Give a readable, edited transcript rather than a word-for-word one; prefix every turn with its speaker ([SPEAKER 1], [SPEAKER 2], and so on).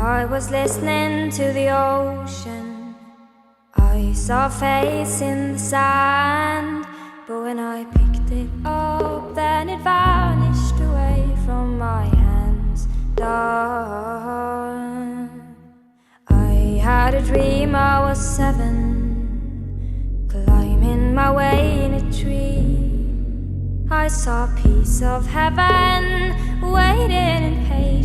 [SPEAKER 1] I was listening to the ocean. I saw a face in the sand, but when I picked it up, then it vanished away from my hands. Done. I had a dream I was 7, climbing my way in a tree. I saw a piece of heaven waiting in patience.